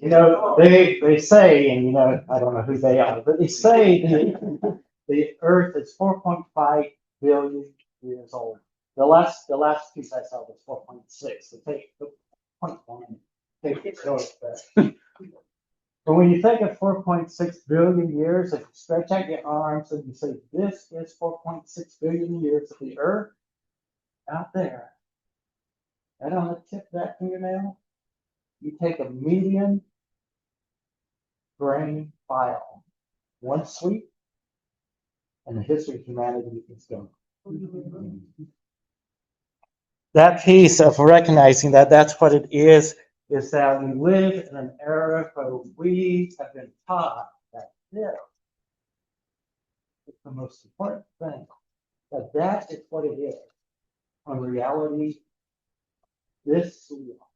You know, they say, and you know, I don't know who they are, but they say the Earth is 4.5 billion years old. The last piece I saw was 4.6. So take the 0.1, take it short. But when you think of 4.6 billion years, if you stretch out your arms and you say, this is 4.6 billion years of the Earth, out there, right on the tip of that fingernail, you take a medium grain file, one sweep, and the history of humanity is gone. That piece of recognizing that that's what it is that we live in an era where we have been taught that this is the most important thing, that is what it is. In reality, this we are.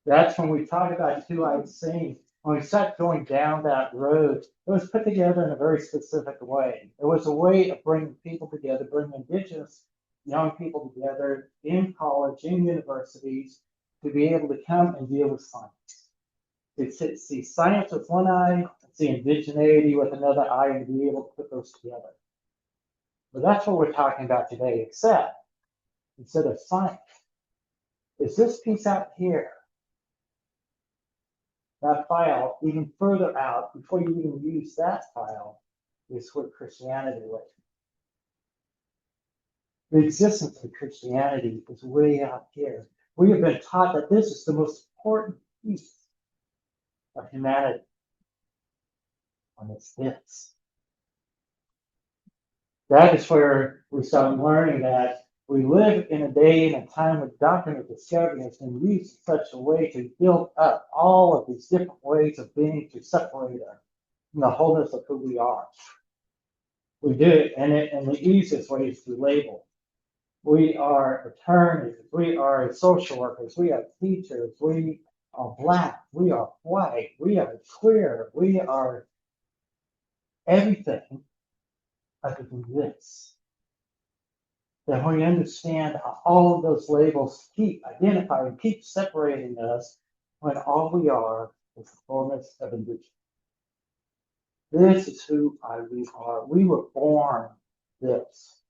That's when we talk about two-eyed seeing. When we start going down that road, it was put together in a very specific way. It was a way of bringing people together, bringing Indigenous young people together in college, in universities, to be able to come and deal with science. To see science with one eye, and see indigeneity with another eye, and be able to put those together. But that's what we're talking about today, except instead of science, is this piece out here. That file, even further out, before you even use that file, is what Christianity was. The existence of Christianity is way out here. We have been taught that this is the most important piece of humanity. And it's this. That is where we start learning that we live in a day and a time when doctrine of discovery has been used in such a way to build up all of these different ways of being to separate us from the wholeness of who we are. We do it, and the easiest way is to label. We are attorneys, we are social workers, we are teachers, we are Black, we are white, we are queer, we are everything other than this. That when we understand how all of those labels keep identifying, keep separating us, when all we are is the fullness of Indigenous. This is who we are. We were born this.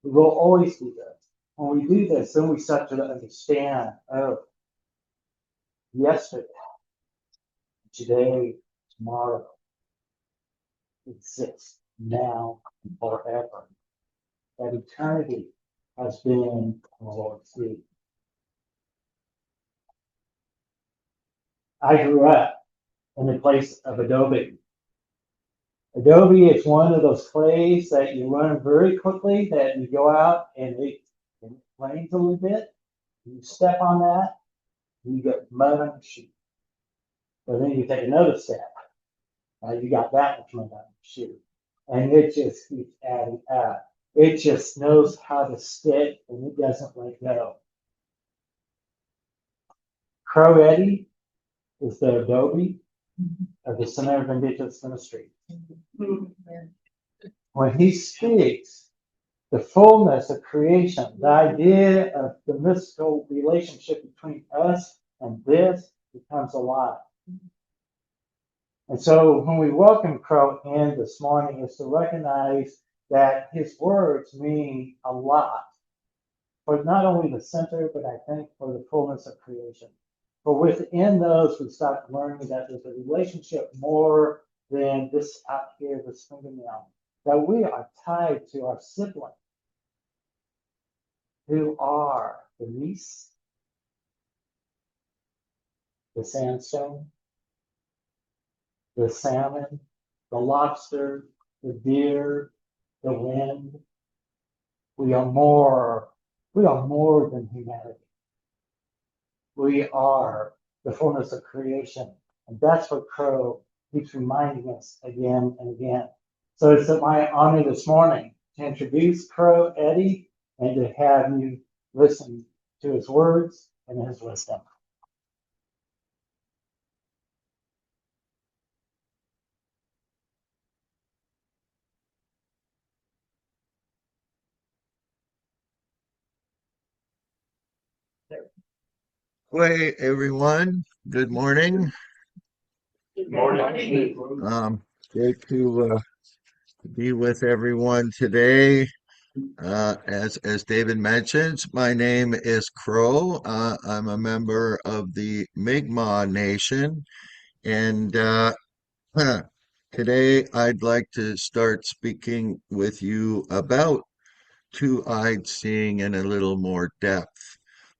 We will always do this. When we do this, then we start to understand, oh, yesterday, today, tomorrow exists now and forever. That eternity has been in the Lord's feet. I grew up in the place of adobe. Adobe is one of those clays that you learn very quickly, that you go out and it rains a little bit, you step on that, you get mud on your shoe. But then you take another step, you got that much mud on your shoe. And it just keeps adding up. It just knows how to stick and it doesn't let go. Crow Eddy is the adobe of the Center of Indigenous Ministries. When he speaks, the fullness of creation, the idea of the mystical relationship between us and this becomes alive. And so when we welcome Crow in this morning, is to recognize that his words mean a lot for not only the center, but I think for the fullness of creation. But within those, we start learning that there's a relationship more than this out here, this fingernail, that we are tied to our siblings, who are the gneiss, the sandstone, the salmon, the lobster, the deer, the wind. We are more than humanity. We are the fullness of creation. And that's what Crow keeps reminding us again and again. So it's my honor this morning to introduce Crow Eddy and to have you listen to his words and his wisdom. Hey everyone, good morning. Morning. Great to be with everyone today. As David mentions, my name is Crow. I'm a member of the Mi'kmaq Nation, and today I'd like to start speaking with you about two-eyed seeing in a little more depth.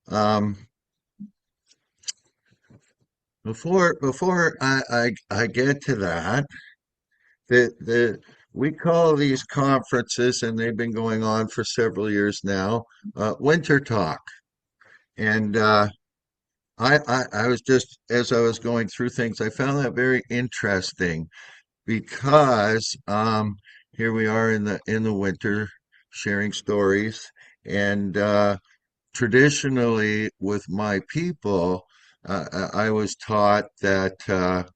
Um, before I get to that. The we call these conferences, and they've been going on for several years now, Winter Talk. And I was just as I was going through things, I found that very interesting because here we are in the winter sharing stories, and traditionally with my people, I was taught that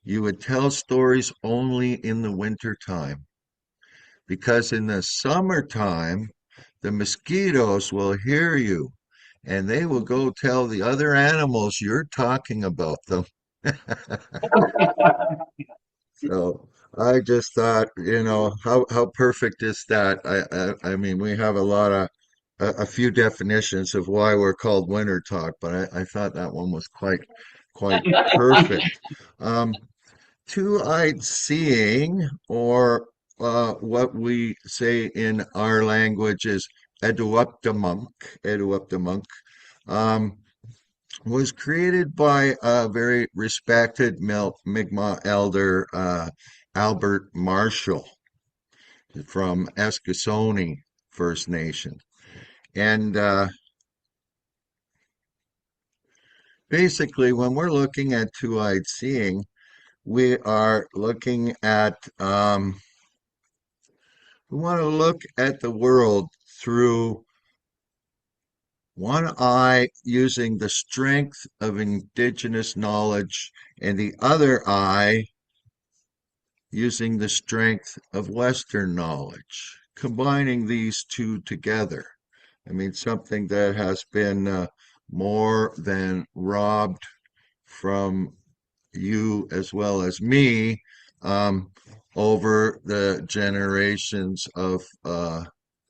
you would tell stories only in the winter time because in the summertime, the mosquitoes will hear you and they will go tell the other animals you're talking about them. So I just thought, how perfect is that? I mean, we have a lot of a few definitions of why we're called winter talk, but I thought that one was quite perfect. Um, Two-eyed seeing, or what we say in our language is eduaptamunk, eduaptamunk, um, was created by a very respected Mi'kmaq elder, Albert Marshall from Eskasoni First Nation. And basically, when we're looking at two-eyed seeing, we are looking at we want to look at the world through one eye using the strength of indigenous knowledge and the other eye using the strength of Western knowledge, combining these two together. I mean, something that has been more than robbed from you as well as me over the generations of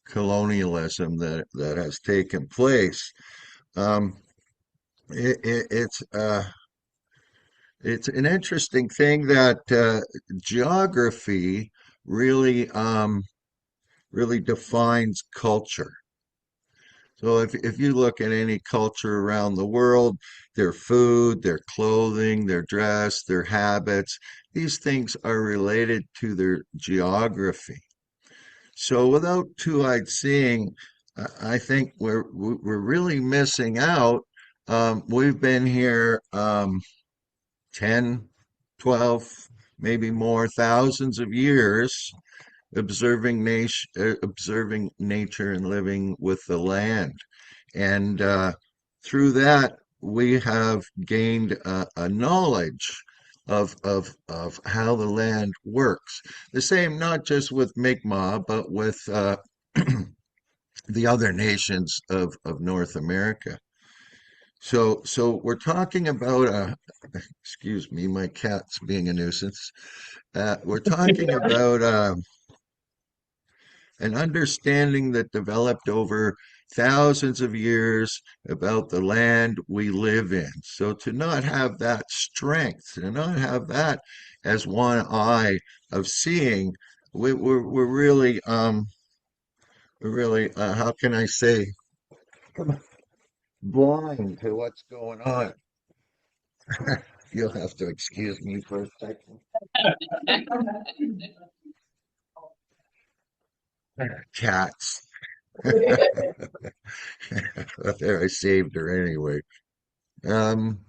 colonialism that has taken place. Um, it, it, it's uh, it's an interesting thing that geography really really defines culture. So if you look at any culture around the world, their food, their clothing, their dress, their habits, these things are related to their geography. So without two-eyed seeing, I think we're really missing out. We've been here 10, 12, maybe more thousands of years observing nature and living with the land. And through that, we have gained a knowledge of how the land works. The same, not just with Mi'kmaq, but with the other nations of North America. So we're talking about excuse me, my cat's being a nuisance. We're talking about an understanding that developed over thousands of years about the land we live in. So to not have that strength, to not have that as one eye of seeing, we're really how can I say blind to what's going on. You'll have to excuse me for a second. Cats. There, I saved her anyway. Um,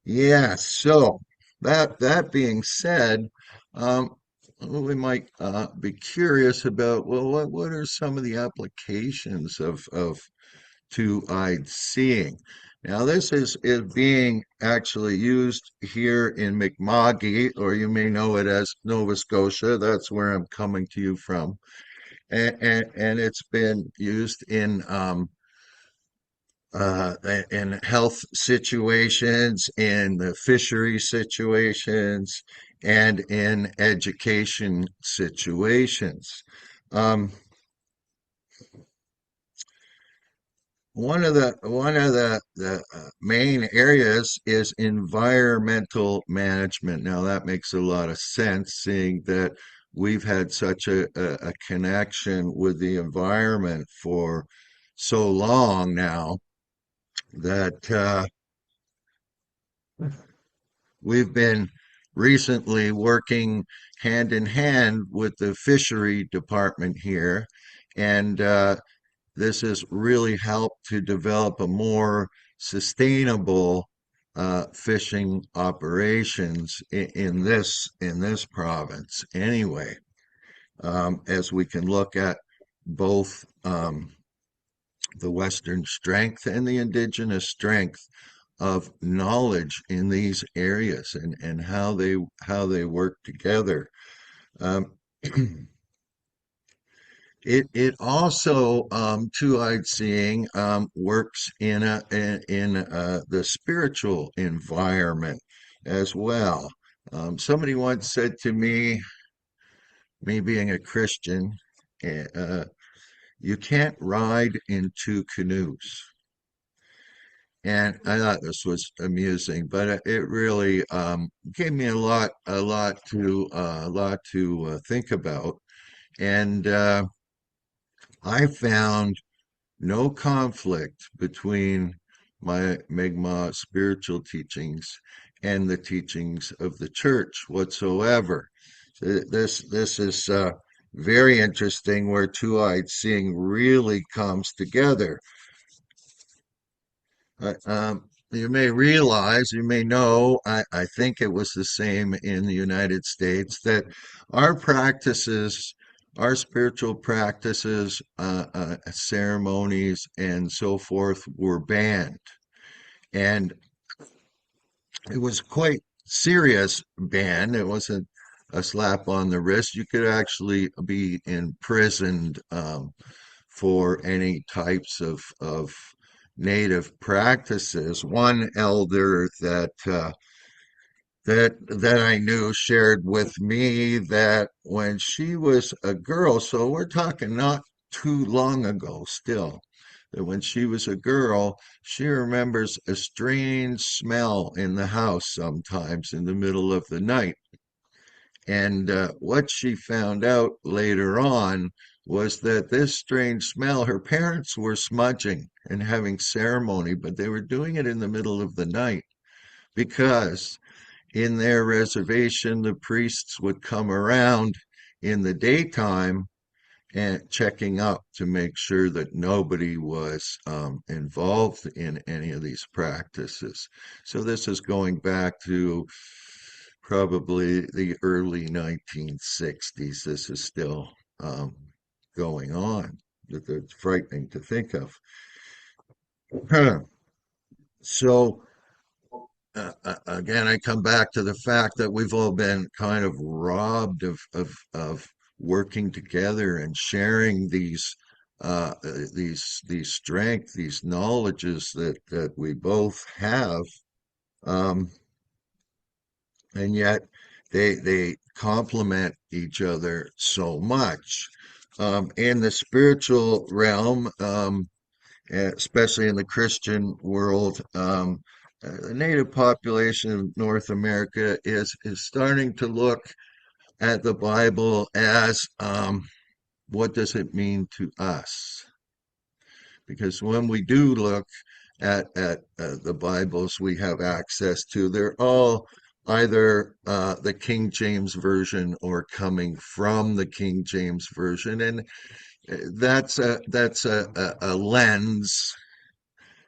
Yeah, so that being said, um, we might be curious about, well, what are some of the applications of two-eyed seeing? Now, this is being actually used here in Mi'kma'ki, or you may know it as Nova Scotia. That's where I'm coming to you from, and it's been used in in health situations, in the fishery situations, and in education situations. Um, one of the main areas is environmental management. Now that makes a lot of sense, seeing that we've had such a connection with the environment for so long now that we've been recently working hand in hand with the fishery department here, and this has really helped to develop a more sustainable fishing operations in this province. Anyway, as we can look at both the Western strength and the Indigenous strength of knowledge in these areas, and how they work together. Um, it also, two-eyed seeing, works in the spiritual environment as well. Somebody once said to me being a Christian, you can't ride in two canoes. And I thought this was amusing, but it really gave me a lot to think about. And I found no conflict between my Mi'kmaq spiritual teachings and the teachings of the church whatsoever. So this is very interesting, where two-eyed seeing really comes together. You may realize, you may know, I think it was the same in the United States, that our practices, our spiritual practices, ceremonies, and so forth were banned. And it was quite serious ban. It wasn't a slap on the wrist. You could actually be imprisoned for any types of native practices. One elder that I knew shared with me that when she was a girl, so we're talking not too long ago still, that when she was a girl, she remembers a strange smell in the house sometimes in the middle of the night. And what she found out later on was that this strange smell, her parents were smudging and having ceremony, but they were doing it in the middle of the night because in their reservation, the priests would come around in the daytime and checking up to make sure that nobody was involved in any of these practices. So this is going back to probably the early 1960s. This is still going on. It's frightening to think of. So again, I come back to the fact that we've all been kind of robbed of working together and sharing these strengths, these knowledges that we both have, um, and yet they complement each other so much. In the spiritual realm, especially in the Christian world, the native population of North America is starting to look at the Bible as, what does it mean to us? Because when we do look at the Bibles we have access to, they're all either the King James Version or coming from the King James Version, and that's a lens.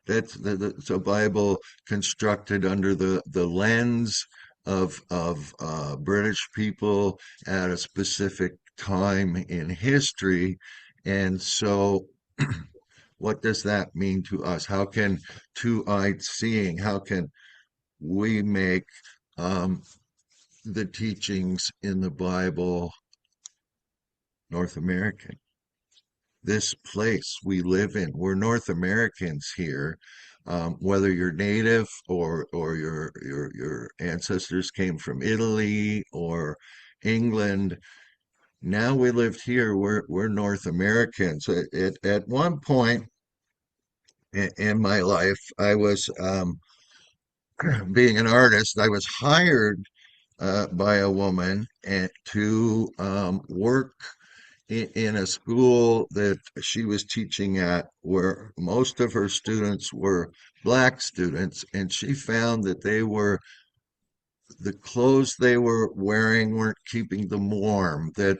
It's a Bible constructed under the lens of British people at a specific time in history. And so, what does that mean to us? How can two-eyed seeing, how can we make um, the teachings in the Bible North American? this place we live in. We're North Americans here. Whether you're native or your ancestors came from Italy or England, now we lived here. We're North Americans. At one point in my life, I was being an artist. I was hired by a woman and to work in a school that she was teaching at, where most of her students were black students, and she found that the clothes they were wearing weren't keeping them warm, that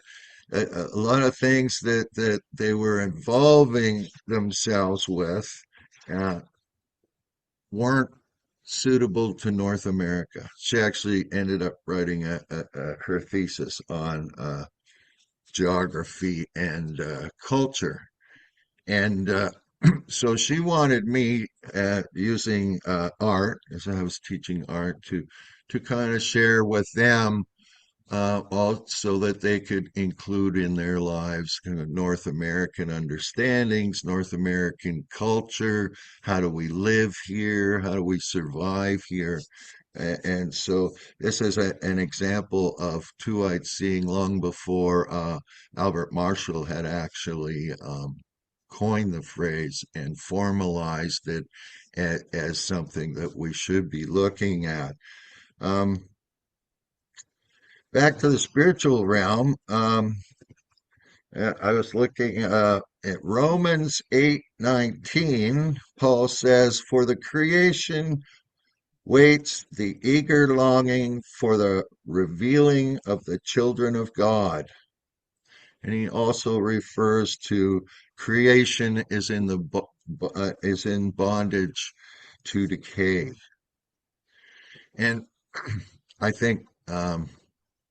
a lot of things that they were involving themselves with uh, weren't suitable to North America. She actually ended up writing her thesis on geography and culture. And so she wanted me using art, as I was teaching art, to kind of share with them all so that they could include in their lives kind of North American understandings, North American culture. How do we live here? How do we survive here? And so this is an example of two-eyed seeing long before Albert Marshall had actually coined the phrase and formalized it as something that we should be looking at. Um, Back to the spiritual realm, I was looking at Romans 8:19. Paul says, "For the creation waits the eager longing for the revealing of the children of God." And he also refers to creation is is in bondage to decay. And I think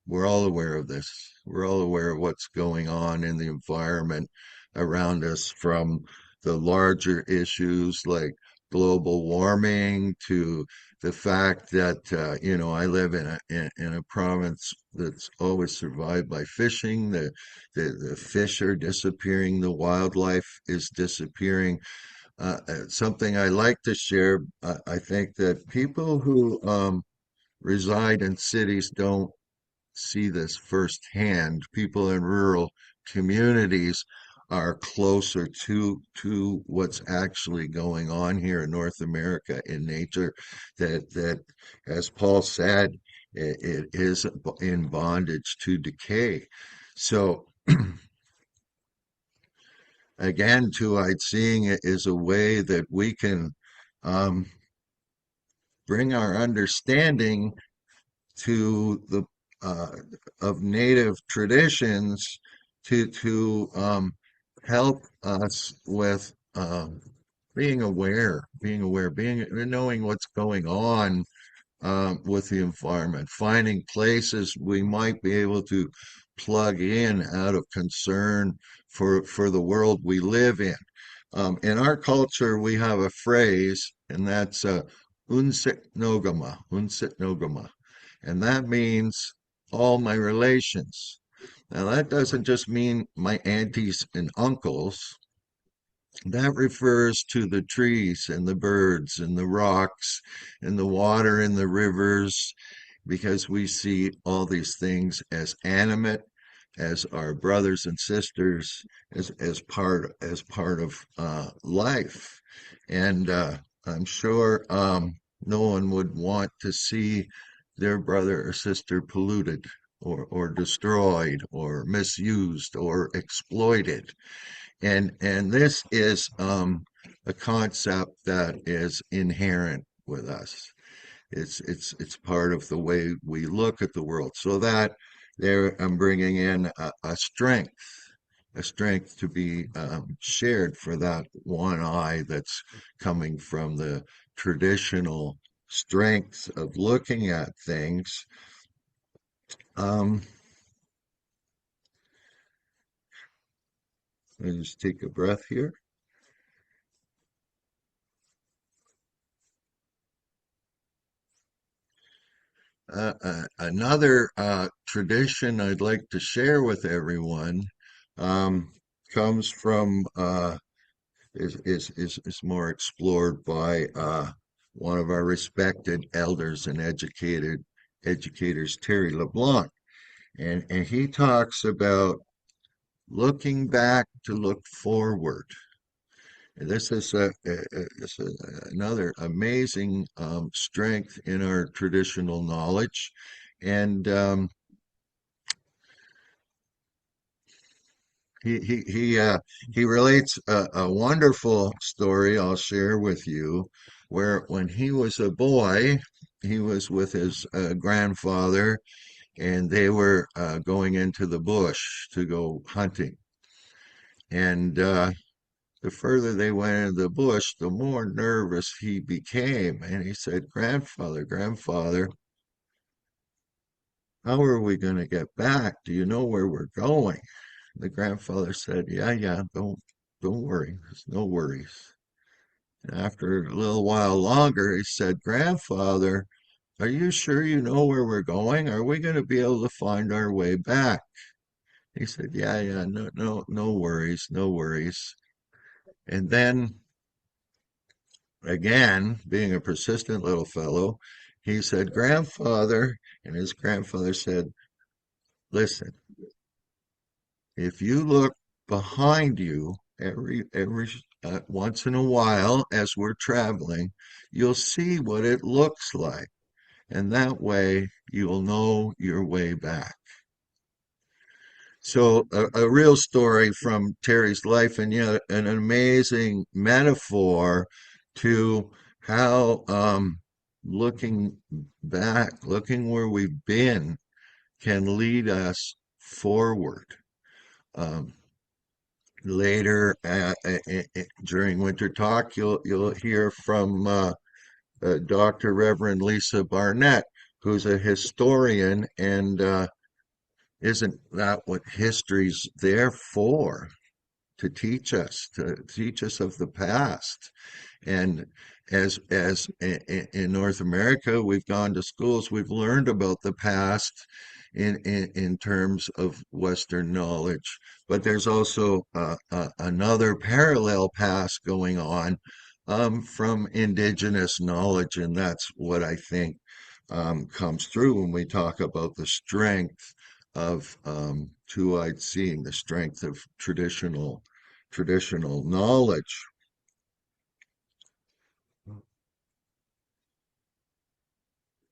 we're all aware of this. We're all aware of what's going on in the environment around us, from the larger issues like global warming to the fact that I live in a province that's always survived by fishing. The fish are disappearing. The wildlife is disappearing. Something I like to share. I think that people who reside in cities don't see this firsthand. People in rural communities are closer to what's actually going on here in North America in nature. That, as Paul said, it is in bondage to decay. So again, two-eyed seeing it is a way that we can um, bring our understanding to the uh, of native traditions to help us with being knowing what's going on with the environment, finding places we might be able to plug in out of concern for the world we live in. In our culture, we have a phrase, and that's unsit nogama, and that means all my relations. Now, that doesn't just mean my aunties and uncles. That refers to the trees and the birds and the rocks and the water and the rivers, because we see all these things as animate, as our brothers and sisters, as part of life. And I'm sure no one would want to see their brother or sister polluted or destroyed or misused or exploited. And this is a concept that is inherent with us. It's part of the way we look at the world. So that there, I'm bringing in a strength to be shared for that one eye that's coming from the traditional strengths of looking at things. Um, Let me just take a breath here. Another tradition I'd like to share with everyone. Um, comes from is more explored by one of our respected elders and educators, Terry LeBlanc, and he talks about looking back to look forward. And this is another amazing strength in our traditional knowledge, and he relates a wonderful story I'll share with you, where when he was a boy, he was with his grandfather, and they were going into the bush to go hunting. And the further they went into the bush, the more nervous he became. And he said, Grandfather, how are we going to get back? Do you know where we're going? The grandfather said, Yeah, don't worry. There's no worries. And after a little while longer, he said, Grandfather, are you sure you know where we're going? Are we going to be able to find our way back? He said, Yeah, no worries, no worries. And then again, being a persistent little fellow, he said, Grandfather, and his grandfather said, Listen, if you look behind you every once in a while as we're traveling, you'll see what it looks like, and that way you'll know your way back. So a real story from Terry's life, and yet an amazing metaphor to how looking back, looking where we've been, can lead us forward. Um, Later during Winter Talk, you'll hear from Dr. Reverend Lisa Barnett, who's a historian, and isn't that what history's there for? To teach us of the past. And as in North America, we've gone to schools, we've learned about the past in terms of Western knowledge. But there's also another parallel past going on from Indigenous knowledge, and that's what I think comes through when we talk about the strength of two-eyed seeing, the strength of traditional knowledge.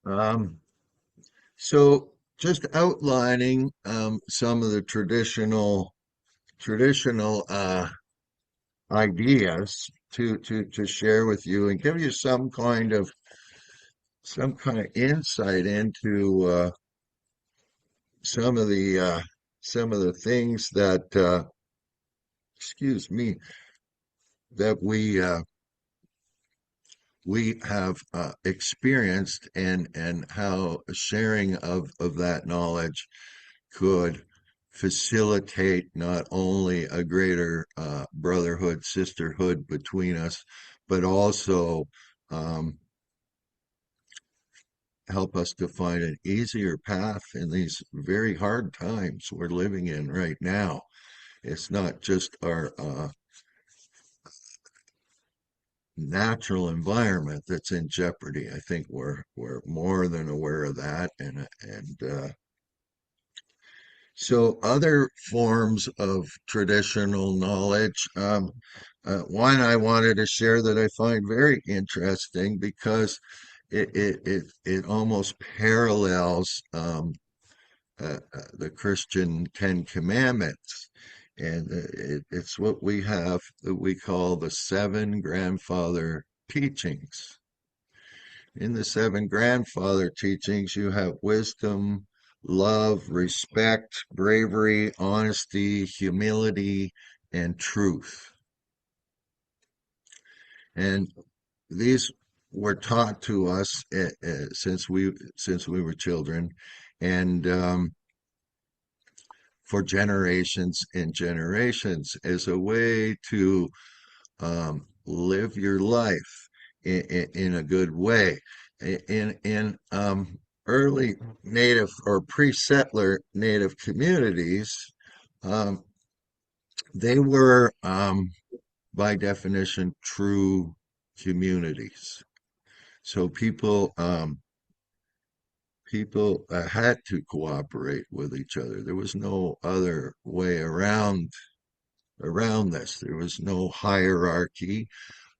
Um, so just outlining some of the traditional ideas to share with you and give you some kind of insight into some of the things that excuse me that we have experienced, and how sharing of that knowledge could facilitate not only a greater brotherhood, sisterhood between us, but also um, help us to find an easier path in these very hard times we're living in right now. It's not just our natural environment that's in jeopardy. I think we're more than aware of that, and so other forms of traditional knowledge. One I wanted to share that I find very interesting because it almost parallels the Christian Ten Commandments. And it's what we have that we call the seven grandfather teachings. In the seven grandfather teachings, you have wisdom, love, respect, bravery, honesty, humility, and truth. And these were taught to us since we were children, and for generations and generations as a way to live your life in a good way. In early native or pre-settler native communities, um, they were, by definition, true communities. So people had to cooperate with each other. There was no other way around this. There was no hierarchy.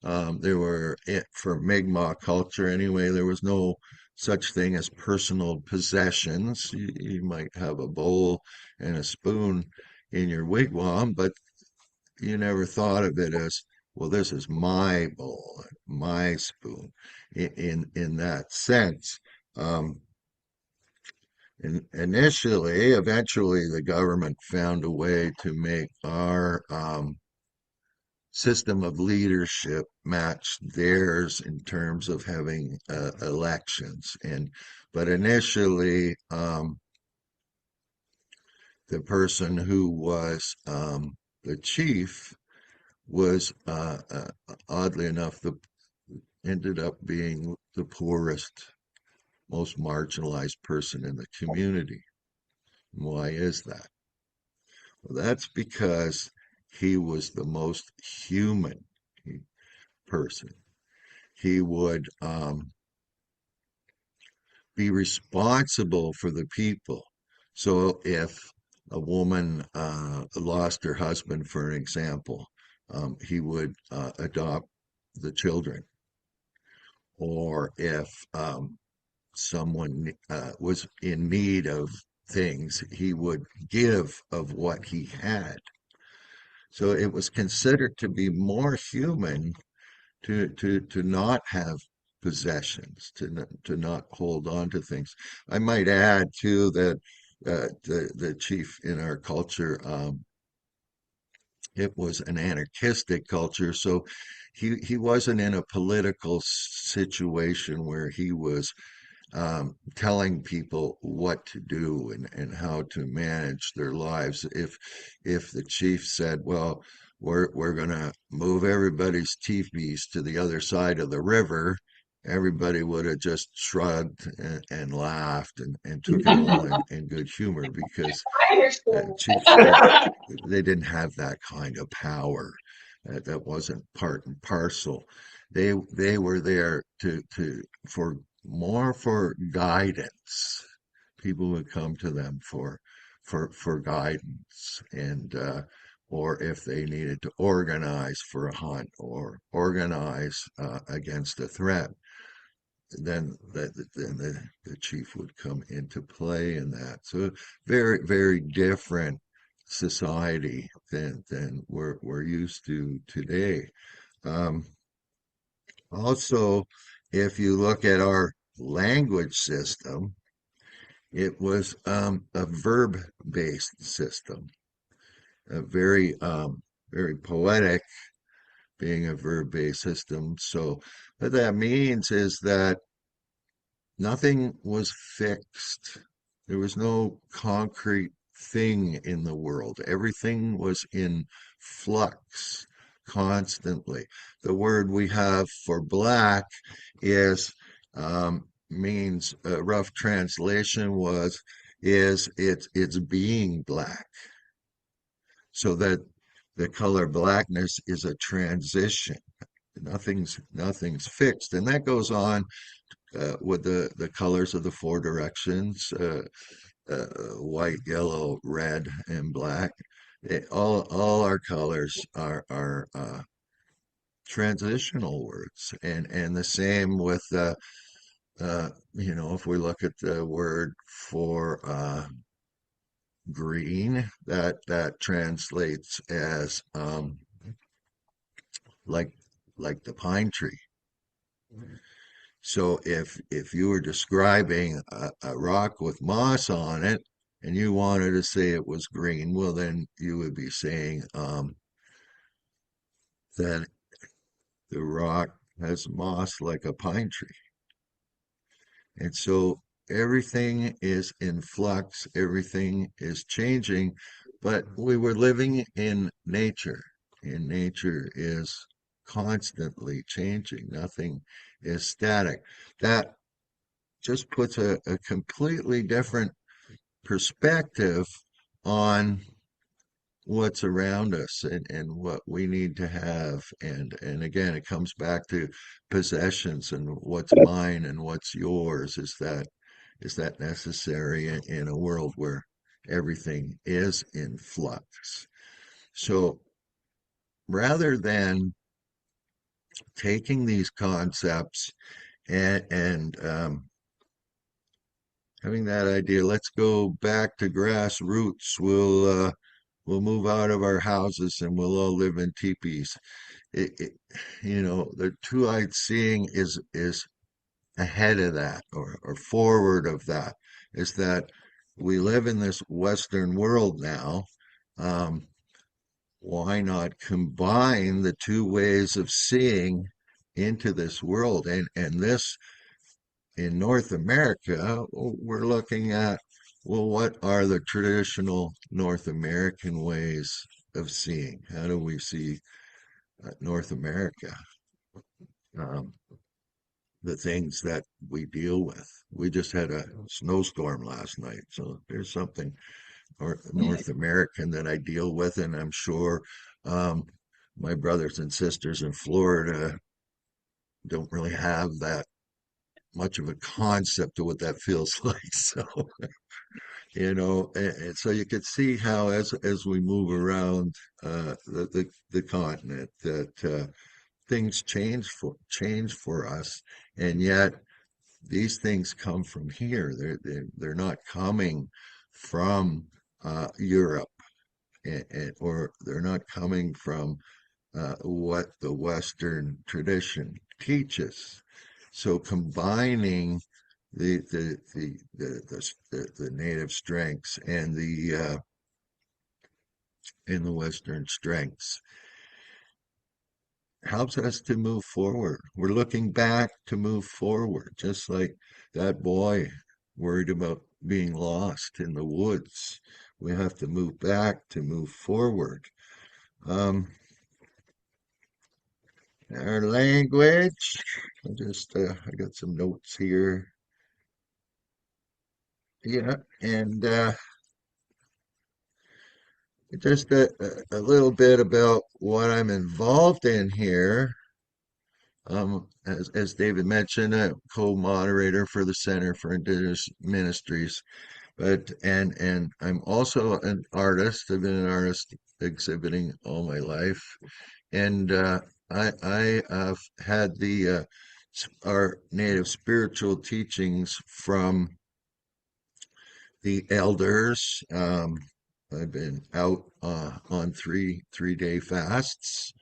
For Mi'kmaq culture anyway, there was no such thing as personal possessions. You might have a bowl and a spoon in your wigwam, but you never thought of it as, well, this is my bowl, my spoon, in that sense. Um, Eventually, the government found a way to make our system of leadership match theirs in terms of having elections. But initially, the person who was the chief was oddly enough ended up being the poorest, most marginalized person in the community. Why is that? Well, that's because he was the most human person. He would be responsible for the people. So if a woman lost her husband, for an example, he would adopt the children. Or if someone was in need of things, he would give of what he had. So it was considered to be more human to not have possessions, to not hold on to things. I might add too that the chief in our culture, it was an anarchistic culture, so he wasn't in a political situation where he was telling people what to do and how to manage their lives. If the chief said, "Well, we're gonna move everybody's teepees to the other side of the river," everybody would have just shrugged and laughed and took it all in good humor because chiefs they didn't have that kind of power. That wasn't part and parcel. They were there for more for guidance. People would come to them for guidance or if they needed to organize for a hunt or organize against a threat, then the chief would come into play in that. So very, very different society than we're used to today. Um, Also, if you look at our language system, it was a verb-based system, a very poetic, being a verb-based system. So what that means is that nothing was fixed. There was no concrete thing in the world. Everything was in flux constantly. The word we have for black is means a rough translation is it's being black. So that the color blackness is a transition. Nothing's fixed, and that goes on with the colors of the four directions, white, yellow, red, and black. All our colors are transitional words, and the same with if we look at the word for green, that translates as like like the pine tree. So if you were describing a rock with moss on it and you wanted to say it was green, well then you would be saying that the rock has moss like a pine tree. And so everything is in flux, everything is changing, but we were living in nature, and nature is constantly changing. Nothing is static. That just puts a completely different perspective on what's around us and what we need to have. And again, it comes back to possessions and what's mine and what's yours. Is that necessary in a world where everything is in flux? So rather than taking these concepts and having that idea, let's go back to grassroots. We'll move out of our houses and we'll all live in teepees. It, the two-eyed seeing is ahead of that or forward of that. Is that we live in this Western world now. Um, why not combine the two ways of seeing into this world? And this in North America, we're looking at, well, what are the traditional North American ways of seeing? How do we see North America? Um, the things that we deal with. We just had a snowstorm last night, so there's something North American that I deal with, and I'm sure um, my brothers and sisters in Florida don't really have that much of a concept of what that feels like. So, and so you could see how as we move around the continent that things change for us, and yet these things come from here. They're not coming from Europe, or they're not coming from what the Western tradition teaches. So combining the native strengths and the Western strengths helps us to move forward. We're looking back to move forward, just like that boy worried about being lost in the woods. We have to move back to move forward. Um, our language. I got some notes here. Yeah, and just a little bit about what I'm involved in here. As David mentioned, a co-moderator for the Center for Indigenous Ministries, and I'm also an artist. I've been an artist exhibiting all my life, and I have had our native spiritual teachings from the elders. I've been out on three-day fasts.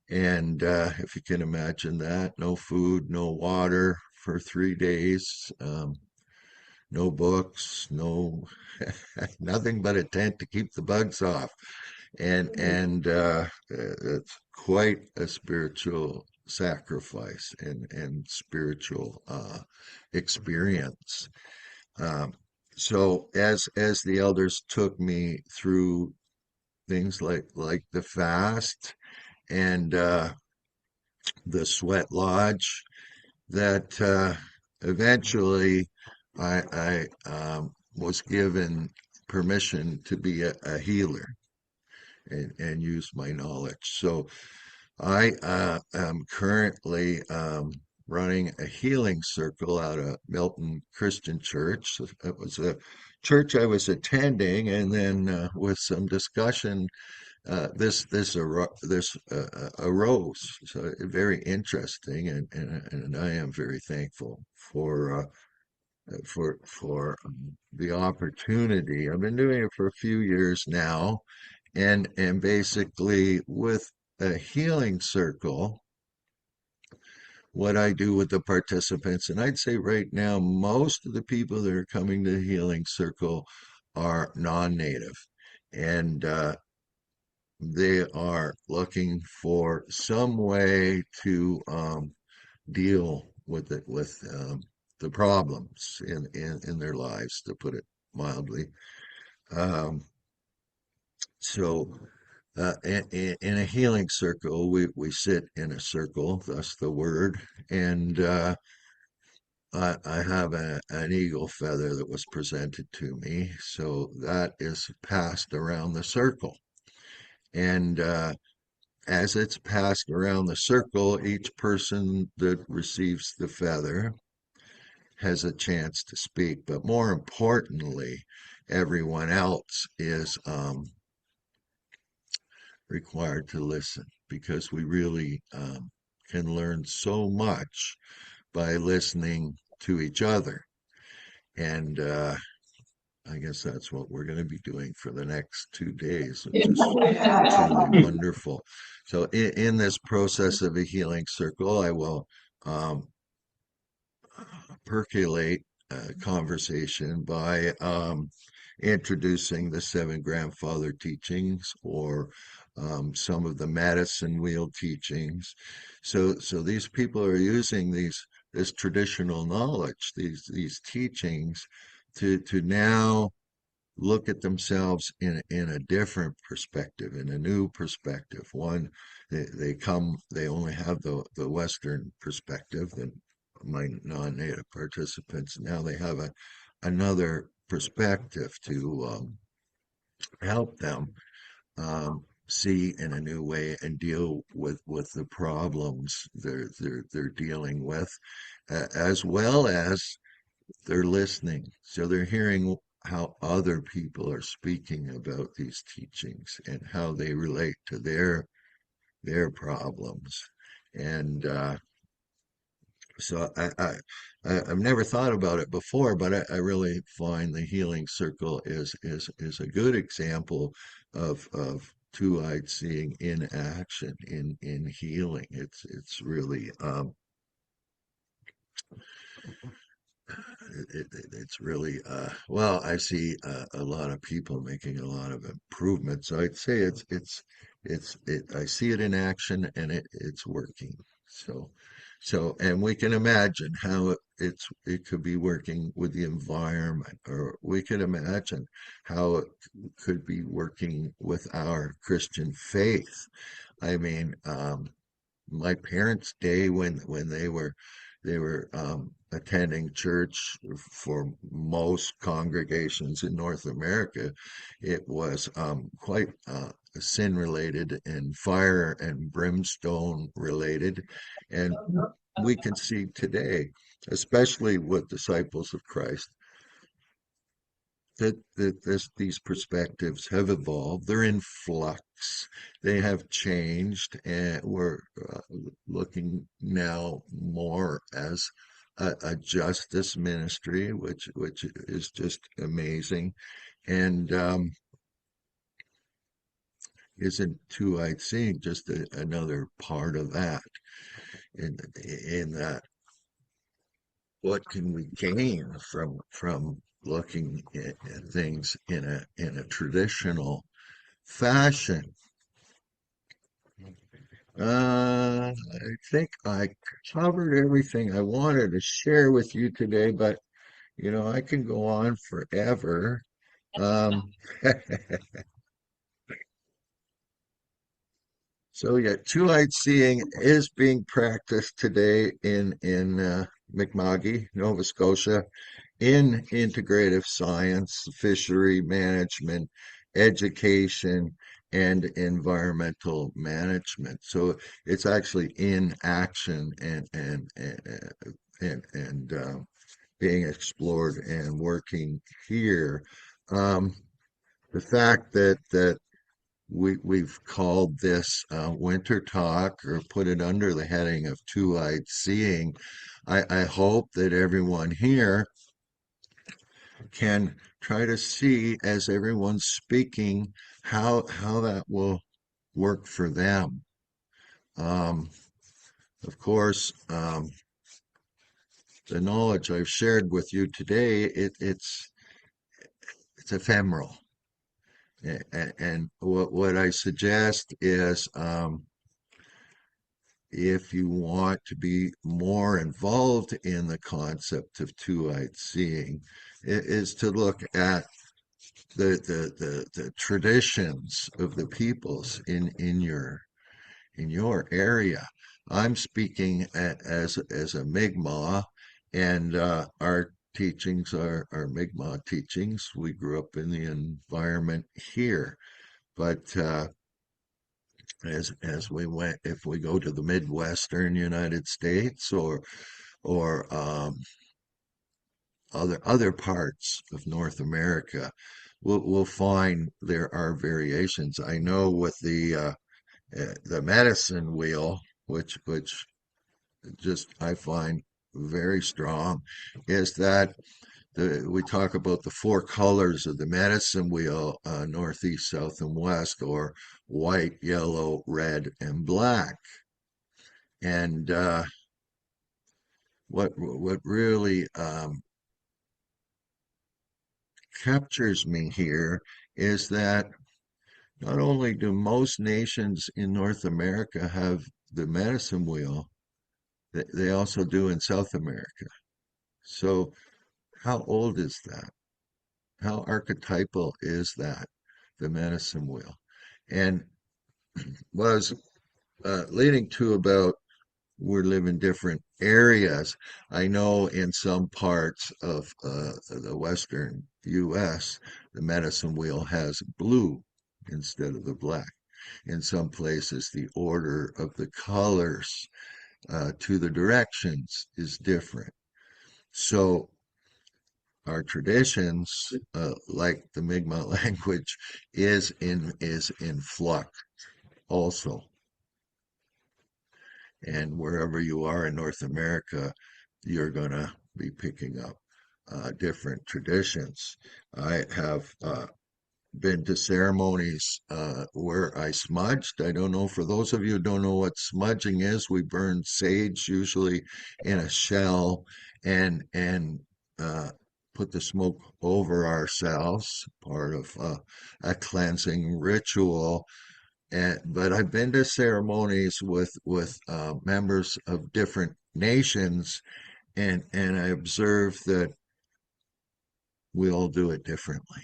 And if you can imagine that, no food, no water for 3 days, no books, no nothing but a tent to keep the bugs off. And it's quite a spiritual sacrifice and spiritual experience. Um, so as the elders took me through things like the fast and the sweat lodge, that eventually I was given permission to be a healer and use my knowledge. So I am currently running a healing circle out of Milton Christian Church. So it was a church I was attending, and then with some discussion, this arose. So very interesting, and I am very thankful for the opportunity. I've been doing it for a few years now, and basically with a healing circle, what I do with the participants, and I'd say right now most of the people that are coming to the healing circle are non-native, and they are looking for some way to deal with the problems in their lives, to put it mildly. Um, so in a healing circle, we sit in a circle, thus the word, and I have an eagle feather that was presented to me, so that is passed around the circle. And as it's passed around the circle, each person that receives the feather has a chance to speak. But more importantly, everyone else is required to listen because we really can learn so much by listening to each other. And I guess that's what we're going to be doing for the next 2 days, which is truly wonderful. So, in this process of a healing circle, I will um, percolate conversation by introducing the seven grandfather teachings or some of the medicine wheel teachings. So these people are using this traditional knowledge, these teachings, to now look at themselves in a different perspective, in a new perspective. One, they only have the Western perspective, and my non-native participants now they have another perspective to help them see in a new way and deal with the problems they're dealing with, as well as they're listening. So they're hearing how other people are speaking about these teachings and how they relate to their problems. And so I've never thought about it before, but I really find the healing circle is a good example of two-eyed seeing in action in healing. It's really it's really well, I see a lot of people making a lot of improvements. So I'd say I see it in action and it's working. So and we can imagine how it could be working with the environment, or we could imagine how it could be working with our Christian faith. I mean, my parents' day when they were attending church for most congregations in North America, it was quite sin related and fire and brimstone related, and we can see today, especially with disciples of Christ, that these perspectives have evolved. They're in flux. They have changed, and we're looking now more as a justice ministry, which is just amazing, and isn't two-eyed seeing just another part of that? In that, what can we gain from looking at things in a traditional fashion? I think I covered everything I wanted to share with you today, but I can go on forever. Um, so yeah, two-eyed seeing is being practiced today in Mi'kma'ki, Nova Scotia, in integrative science, fishery management, education, and environmental management. So it's actually in action and being explored and working here. Um, the fact that we've called this winter talk, or put it under the heading of two-eyed seeing, I hope that everyone here can try to see, as everyone's speaking, how that will work for them. Um, of course, the knowledge I've shared with you today, it's ephemeral. And what I suggest is, if you want to be more involved in the concept of two-eyed seeing, is to look at the traditions of the peoples in your area. I'm speaking as a Mi'kmaq, and our teachings are Mi'kmaq teachings. We grew up in the environment here, but as we went, if we go to the Midwestern United States or other parts of North America, we'll find there are variations. I know with the medicine wheel, which just I find very strong, is that we talk about the four colors of the medicine wheel, northeast, south, and west, or white, yellow, red, and black. And what really captures me here is that not only do most nations in North America have the medicine wheel, they also do in South America. So how old is that? How archetypal is that, the medicine wheel? And was leading to about we live in different areas. I know in some parts of the western U.S., the medicine wheel has blue instead of the black. In some places, the order of the colors to the directions is different. So our traditions, like the Mi'kmaq language, is in flux also. And wherever you are in North America, you're going to be picking up different traditions. I have been to ceremonies where I smudged. I don't know, for those of you who don't know what smudging is, we burn sage usually in a shell and put the smoke over ourselves, part of a cleansing ritual. But I've been to ceremonies with members of different nations, and I observe that we all do it differently.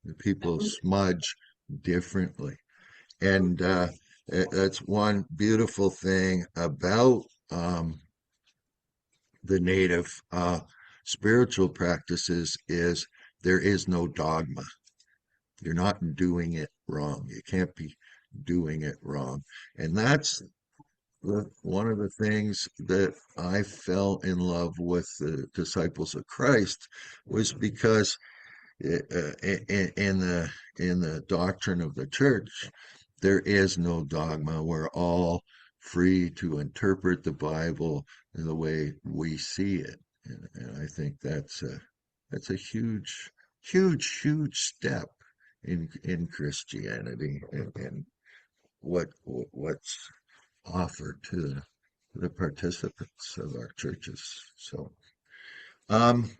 The people smudge differently, and that's one beautiful thing about the native spiritual practices is there is no dogma. You're not doing it wrong. You can't be doing it wrong, and that's one of the things that I fell in love with the disciples of Christ was because in the doctrine of the church, there is no dogma. We're all free to interpret the Bible in the way we see it, and I think that's a huge step in Christianity and what's offered to the participants of our churches. So, um,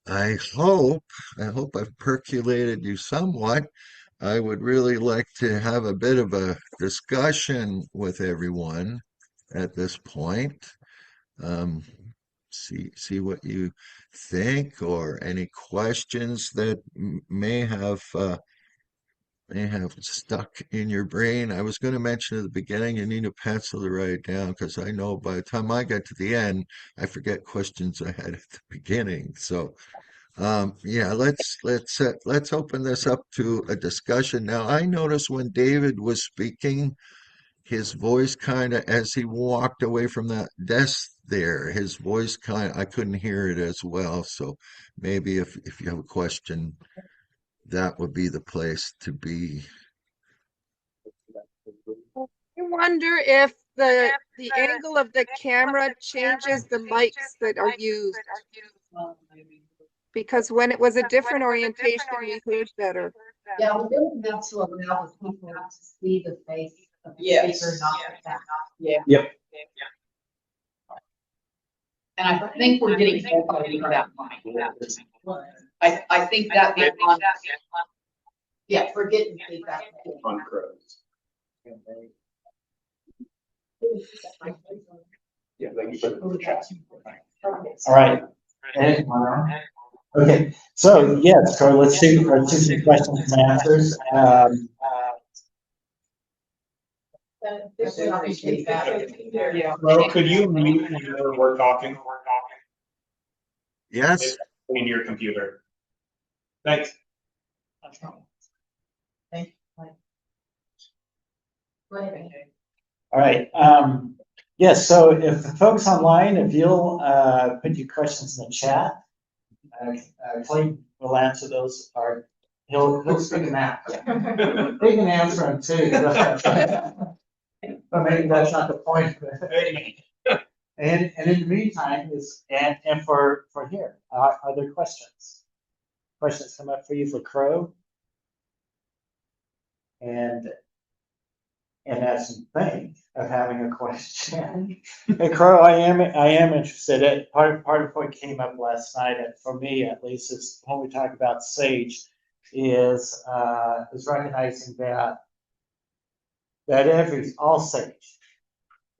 I hope I've percolated you somewhat. I would really like to have a bit of a discussion with everyone at this point. Um, see what you think, or any questions that may have stuck in your brain. I was going to mention at the beginning, you need a pencil to write it down, because I know by the time I get to the end, I forget questions I had at the beginning. So, yeah, let's open this up to a discussion. Now, I noticed when David was speaking, his voice kind of, as he walked away from that desk there, his voice kind of, I couldn't hear it as well. So maybe if you have a question, that would be the place to be. I wonder if the angle of the camera changes the mics that are used, because when it was a different orientation, we heard better. Yeah, we're going to have to allow the people to see the face of the speaker, not the back. Yeah. Yep. And I think we're getting everybody in that line. I think that be on. Yeah, we're getting feedback. On crows. Yeah, like you put the chat. All right. Okay, so yes, so let's see some questions and answers. Ro, could you mute when we're talking? Yes. In your computer. Thanks. Go ahead. All right, yes, so if the folks online, if you'll, put your questions in the chat, Clayton will answer those, or he'll speak them out. He can answer them too. But maybe that's not the point. And in the meantime, and for here, are there questions? Questions come up for you for Crow? And as you think of having a question. Hey, Crow, I am interested. Part of what came up last night, and for me at least, is when we talk about sage, is recognizing that all sage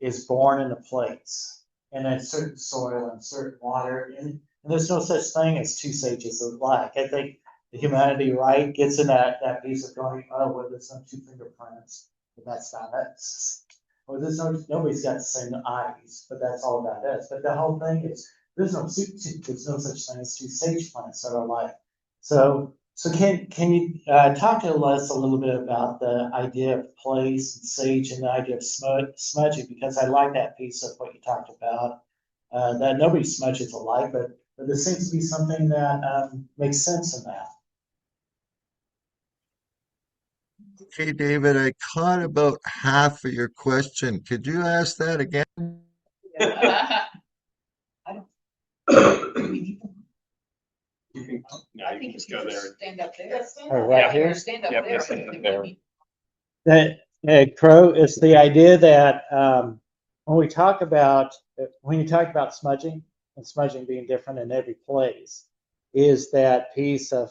is born in a place, in a certain soil and certain water, and there's no such thing as two sages alike. I think the humanity, right, gets in that piece of going, oh, well, there's no two fingerprints, but that's not us. Or nobody's got the same eyes, but that's all that is. But the whole thing is, there's no such thing as two sage plants that are alike. So can you talk to us a little bit about the idea of place and sage and the idea of smudging? Because I like that piece of what you talked about, that nobody smudges alike, but there seems to be something that makes sense in that. Okay, David, I caught about half of your question. Could you ask that again? No, I you can think just if you go just there. stand up there. Or right here? Stand up Yep, there. stand up That Crow is the idea that when you talk about smudging and smudging being different in every place, is that piece of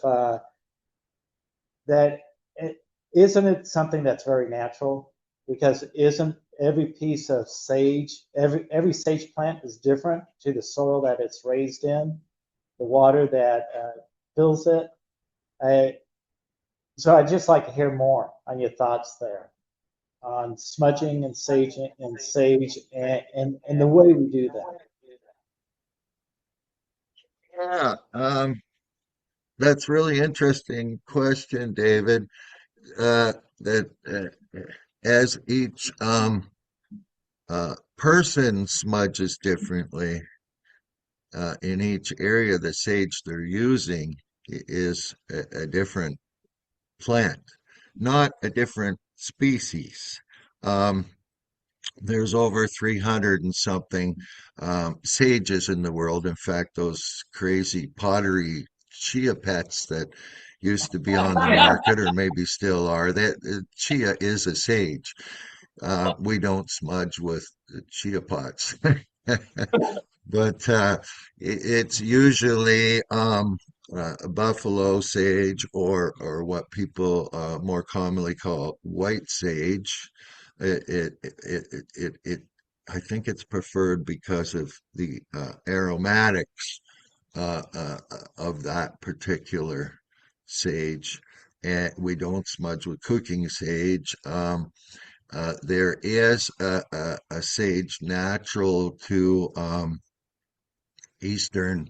isn't it something that's very natural? Because isn't every piece of sage, every sage plant is different to the soil that it's raised in, the water that fills it. So I'd just like to hear more on your thoughts there on smudging and sage and the way we do that. Yeah, that's really interesting question, David. That as each person smudges differently, in each area, the sage they're using is a different plant, not a different species. Um, there's over 300 and something sages in the world. In fact, those crazy pottery chia pets that used to be on the market, or maybe still are, that chia is a sage. We don't smudge with chia pots. But it's usually buffalo sage or what people more commonly call white sage. It I think it's preferred because of the aromatics of that particular sage. And we don't smudge with cooking sage. There is a sage natural to eastern,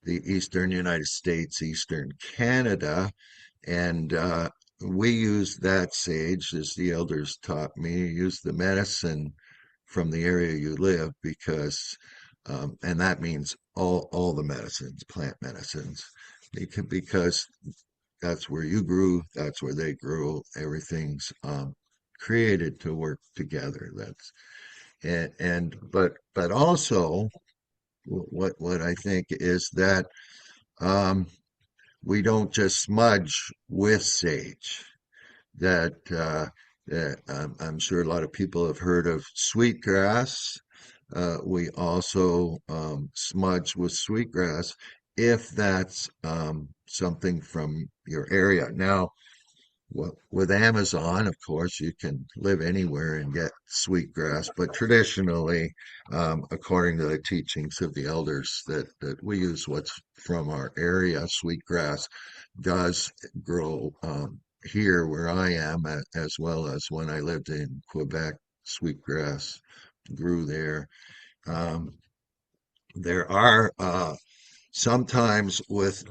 the eastern United States, eastern Canada, and we use that sage, as the elders taught me, use the medicine from the area you live because, and that means all the medicines, plant medicines, because that's where you grew, that's where they grew, everything's created to work together. That's but also what I think is that um, we don't just smudge with sage. That I'm sure a lot of people have heard of sweetgrass. We also smudge with sweetgrass if that's something from your area. Now, with Amazon, of course, you can live anywhere and get sweetgrass, but traditionally, according to the teachings of the elders, that we use what's from our area. Sweetgrass does grow here where I am, as well as when I lived in Quebec. Sweetgrass grew there. Um, there are sometimes with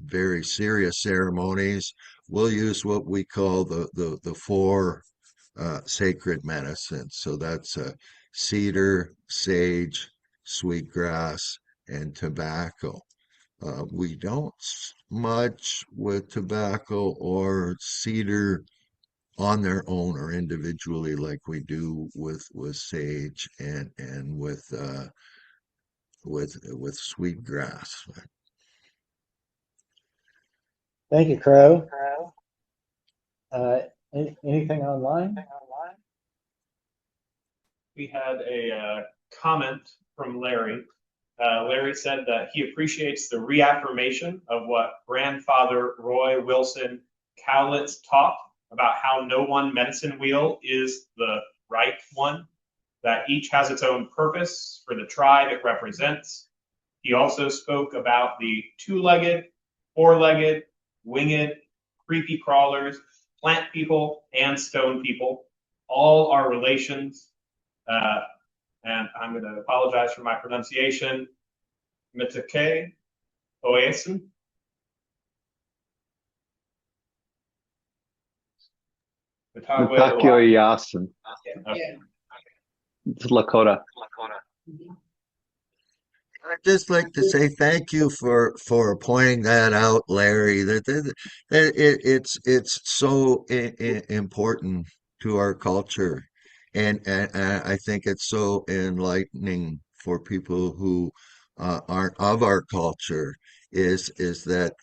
very serious ceremonies, we'll use what we call the four sacred medicine. So that's cedar, sage, sweetgrass, and tobacco. We don't much with tobacco or cedar on their own or individually like we do with sage and with sweetgrass. Thank you, Crow. Anything online? We had a comment from Larry. Larry said that he appreciates the reaffirmation of what grandfather Roy Wilson Cowlitz taught about how no one medicine wheel is the right one, that each has its own purpose for the tribe it represents. He also spoke about the two-legged, four-legged, winged, creepy crawlers, plant people, and stone people. All are relations. And I'm going to apologize for my pronunciation. Mitake Oasen. Takio Yasin. Okay. It's Lakota. I'd just like to say thank you for pointing that out, Larry. It's so important to our culture, and I think it's so enlightening for people who aren't of our culture. Is that's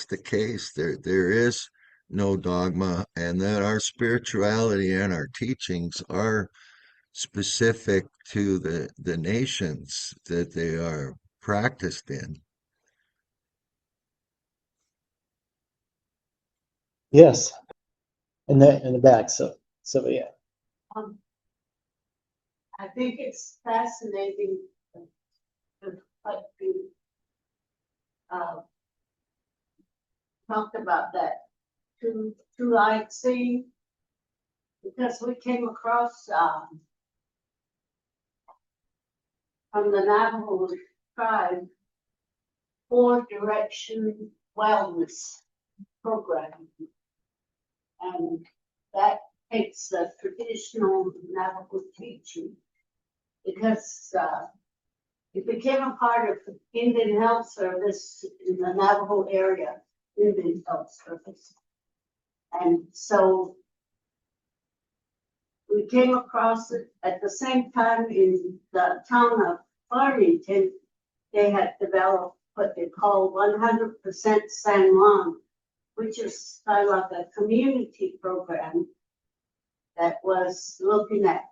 the case? There is no dogma, and that our spirituality and our teachings are specific to the nations that they are practiced in. Yes, in the back. So yeah. I think it's fascinating what you talked about that two-eyed seeing, because we came across from the Navajo tribe 4-direction wellness program, and that takes the traditional Navajo teaching, because it became a part of Indian Health Service in the Navajo area, Indian Health Service. And so we came across it at the same time in the town of Farmington. They had developed what they call 100% San Juan, which is kind of like a community program that was looking at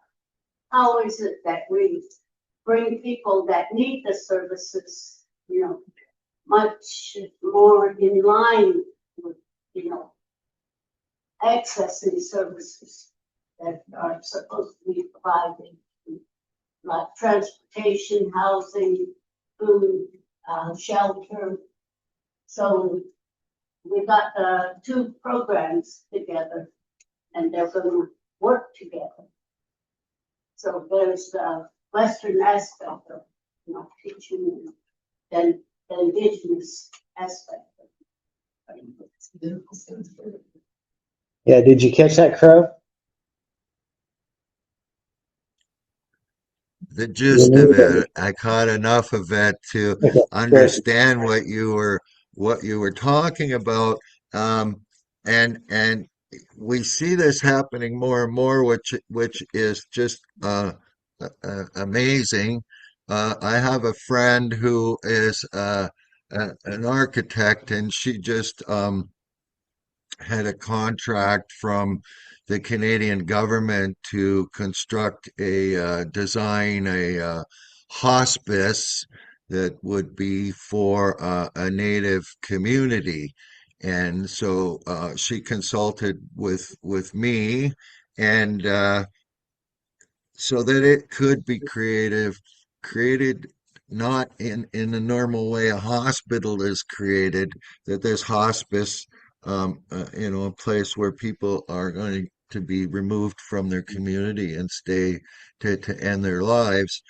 how is it that we bring people that need the services, much more in line with, accessing services that are supposed to be provided, like transportation, housing, food, shelter. So we got two programs together, and they're going to work together. So there's the Western aspect of teaching, and the Indigenous aspect. Yeah, did you catch that, Crow? The gist of it, I caught enough of it to Okay, great. understand what you were talking about. And we see this happening more and more, which is just amazing. I have a friend who is an architect, and she just had a contract from the Canadian government to construct design a hospice that would be for a native community. And so she consulted with me, and so that it could be created not in the normal way a hospital is created, that there's hospice, a place where people are going to be removed from their community and stay to end their lives,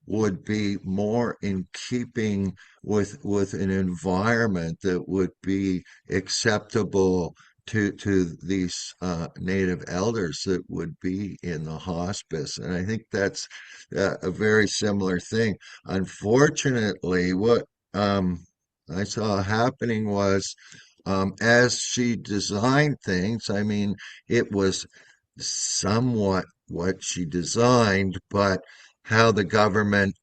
would be more in keeping with an environment that would be acceptable to these native elders that would be in the hospice. And I think that's a very similar thing. Unfortunately, what I saw happening was as she designed things, I mean, it was somewhat what she designed, but how the government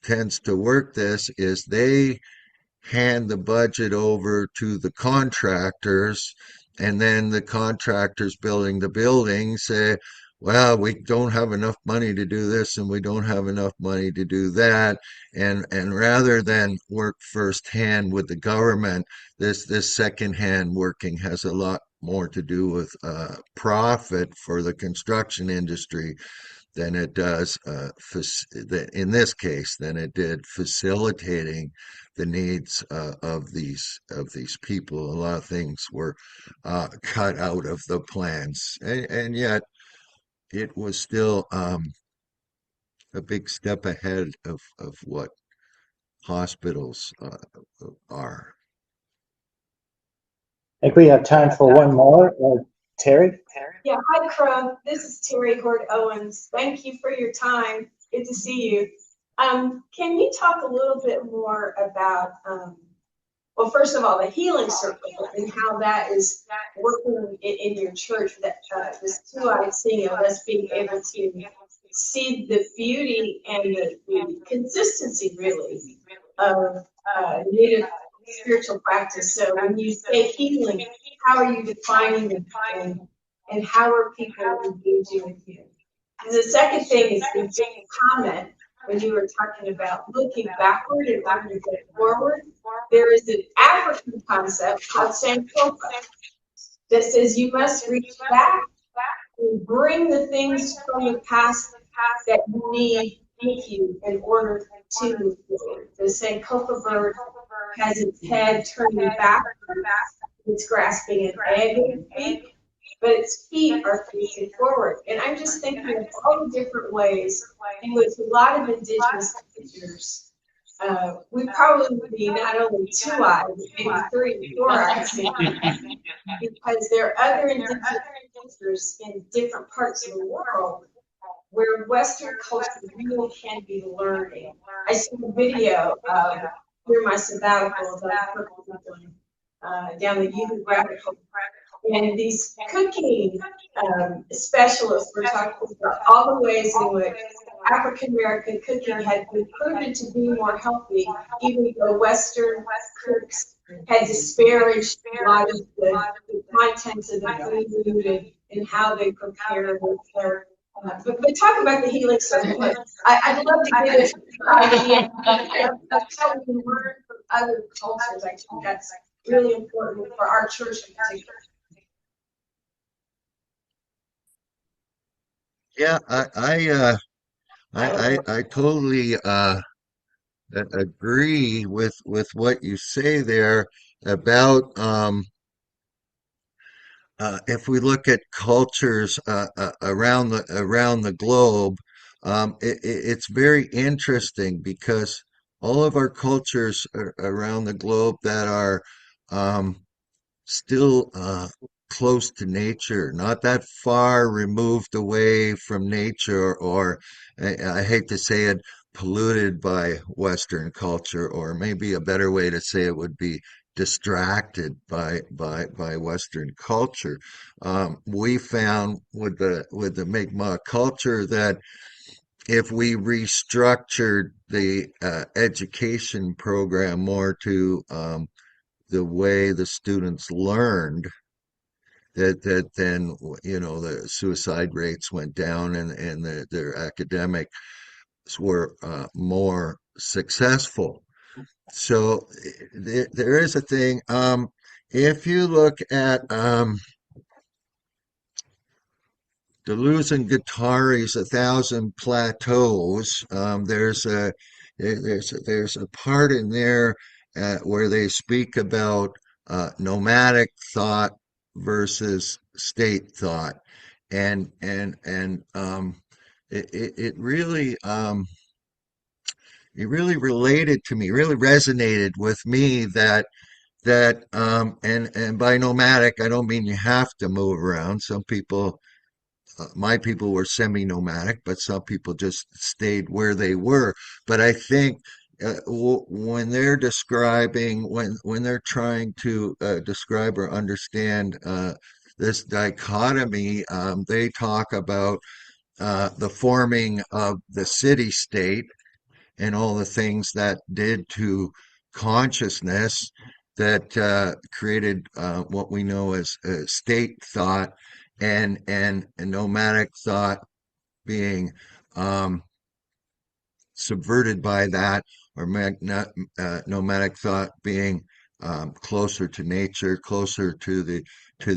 tends to work this is they hand the budget over to the contractors, and then the contractors building the building say, well, we don't have enough money to do this and we don't have enough money to do that. And rather than work firsthand with the government, this secondhand working has a lot more to do with profit for the construction industry than it does, in this case, than it did facilitating the needs of these people. A lot of things were cut out of the plans, and yet it was still a big step ahead of what hospitals are. I think we have time for one more. Terry? Yeah, hi, Crow. This is Terry Hort Owens. Thank you for your time. Good to see you. Can you talk a little bit more about, well, first of all, the healing circle and how that is working in your church, that this two-eyed seeing of us being able to see the beauty and the consistency, really, of native spiritual practice. So when you say healing, how are you defining it, and how are people engaging with you? And the second thing is the comment when you were talking about looking backward in order to get forward. There is an African concept called Sankofa that says you must reach back and bring the things from the past that you need with you in order to move forward. The Sankofa bird has its head turning backward, it's grasping an egg in its beak, but its feet are facing forward. And I'm just thinking of all the different ways in which a lot of Indigenous cultures, we probably would be not only two-eyed, but maybe three, four-eyed, because there are other Indigenous cultures in different parts of the world where Western culture really can be learning. I saw a video during my sabbatical down the youth rabbit hole. And these cooking specialists were talking about all the ways in which African American cooking had been proven to be more healthy, even though Western cooks had disparaged a lot of the contents of the food and how they prepare it. But talk about the healing circle. I'd love to get an idea of how we can learn from other cultures. I think that's really important for our church in particular. Yeah, I totally agree with what you say there about if we look at cultures around the globe, it's very interesting because all of our cultures around the globe that are um, still close to nature, not that far removed away from nature, or I hate to say it, polluted by Western culture, or maybe a better way to say it would be distracted by Western culture. We found with the Mi'kmaq culture that if we restructured the education program more to the way the students learned, that then the suicide rates went down, and their academics were more successful. So there is a thing. If you look at Deleuze and Guattari's A Thousand Plateaus, there's a part in there where they speak about nomadic thought versus state thought, and it really it really related to me, really resonated with me that that and by nomadic, I don't mean you have to move around. Some people, my people were semi-nomadic, but some people just stayed where they were. But I think when they're describing, when they're trying to describe or understand this dichotomy, they talk about the forming of the city state and all the things that did to consciousness that created what we know as state thought and nomadic thought being um, subverted by that, or nomadic thought being closer to nature, closer to the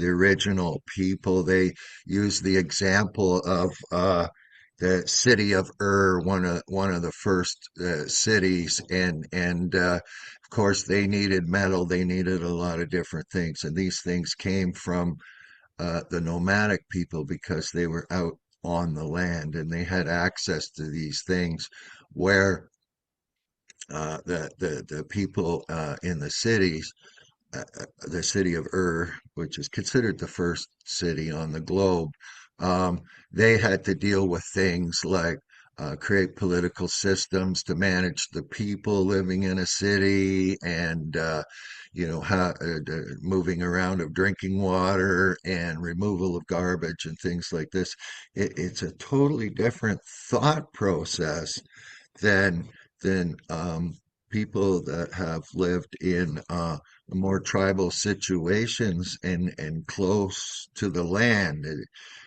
original people. They use the example of the city of one of the first cities, and of course they needed metal. They needed a lot of different things, and these things came from the nomadic people because they were out on the land and they had access to these things where the people in the cities, the city of which is considered the first city on the globe, they had to deal with things like create political systems to manage the people living in a city, and moving around of drinking water and removal of garbage and things like this. It's a totally different thought process than people that have lived in more tribal situations and close to the land, a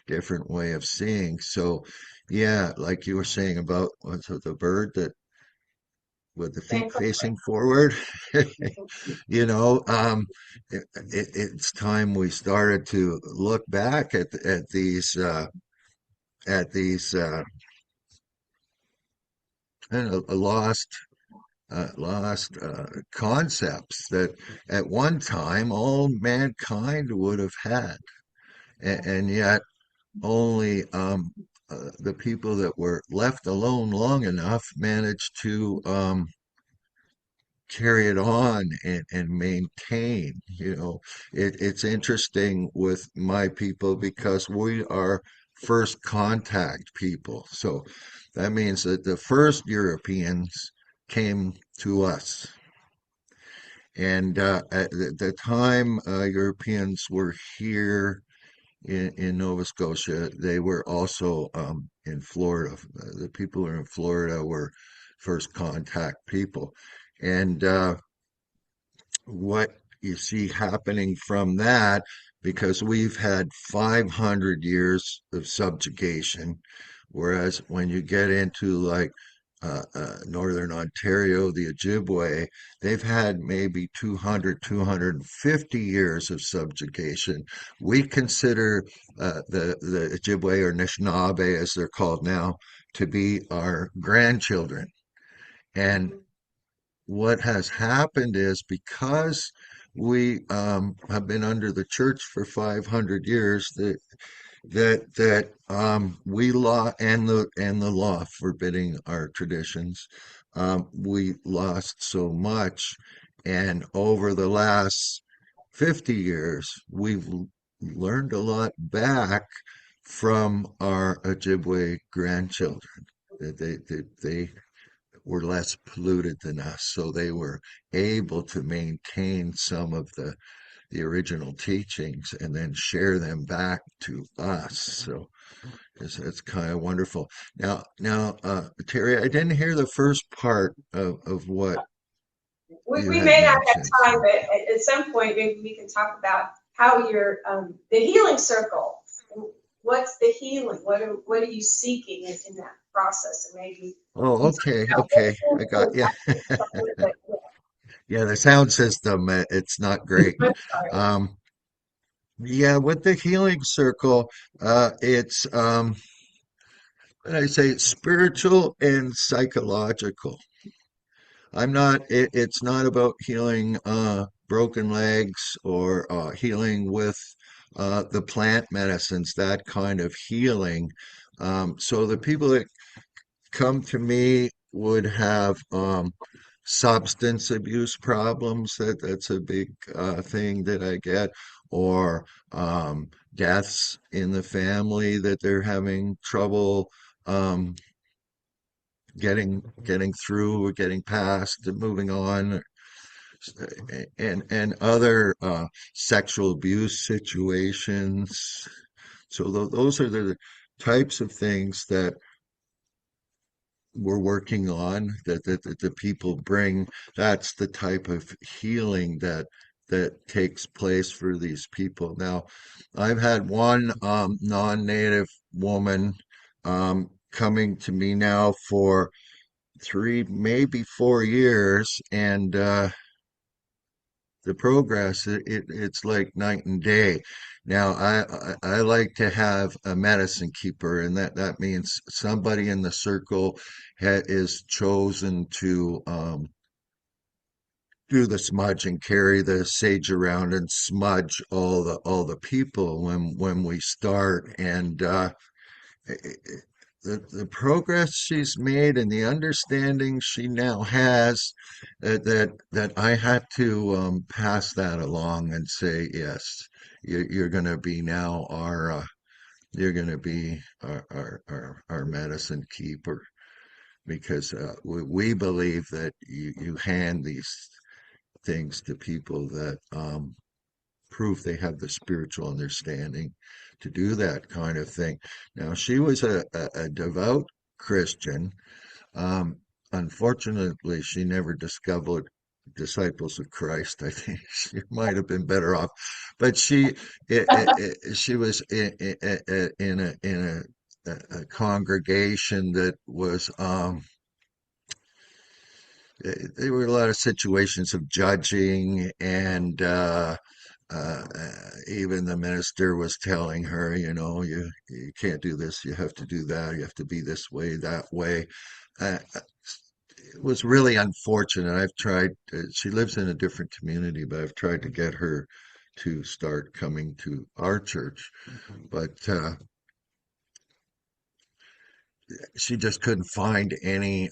different way of seeing. So, yeah, like you were saying about what's the bird that with the feet facing forward, you know, it's time we started to look back at these lost concepts that at one time all mankind would have had, and yet only the people that were left alone long enough managed to carry it on and maintain. It's interesting with my people because we are first contact people. So that means that the first Europeans came to us. And at the time Europeans were here in Nova Scotia, they were also in Florida. The people who are in Florida were first contact people. And what you see happening from that, because we've had 500 years of subjugation, whereas when you get into like Northern Ontario, the Ojibwe, they've had maybe 200, 250 years of subjugation. We consider the Ojibwe, or Anishinaabe as they're called now, to be our grandchildren. And what has happened is because we have been under the church for 500 years, that we law and the law forbidding our traditions, we lost so much, and over the last 50 years we've learned a lot back from our Ojibwe grandchildren. They were less polluted than us, so they were able to maintain some of the original teachings and then share them back to us. So it's kind of wonderful. Now, Terry, I didn't hear the first part of what you We had may not have mentioned. time, but at some point, maybe we can talk about how your, the healing circle, what's the healing? What are you seeking in that process? And maybe. Oh, okay, I got yeah. Yeah, the sound system, it's not great. Um, yeah, with the healing circle, it's what I say, spiritual and psychological. It's not about healing broken legs, or healing with the plant medicines, that kind of healing. So the people that come to me would have substance abuse problems. That's a big thing that I get, or deaths in the family that they're having trouble um, getting through or getting past and moving on, and other sexual abuse situations. So those are the types of things that we're working on, that the people bring. That's the type of healing that takes place for these people. Now, I've had one non-native woman coming to me now for 3, maybe 4 years, and the progress, it's like night and day. Now, I like to have a medicine keeper, and that means somebody in the circle is chosen to do the smudge and carry the sage around and smudge all the people when we start. And the progress she's made and the understanding she now has, that I had to pass that along and say, yes, you're going to be now you're going to be our medicine keeper, because we believe that you hand these things to people that prove they have the spiritual understanding to do that kind of thing. Now, she was a devout Christian. Um, Unfortunately, she never discovered disciples of Christ. I think she might have been better off, but she was in a congregation that was there were a lot of situations of judging, and even the minister was telling her, you can't do this, you have to do that, you have to be this way, that way. It was really unfortunate. I've tried, she lives in a different community, but I've tried to get her to start coming to our church, but she just couldn't find any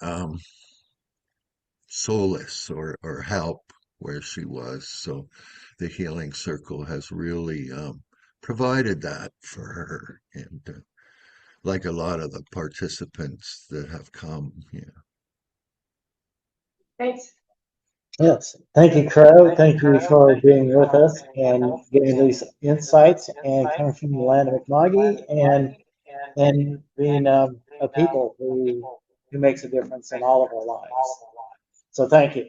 solace or help where she was. So the healing circle has really provided that for her, and like a lot of the participants that have come. Thanks. Yes, thank you, Crow. Thank you for being with us and giving these insights and coming from the land of McMoggy, and being a people who makes a difference in all of our lives. So thank you.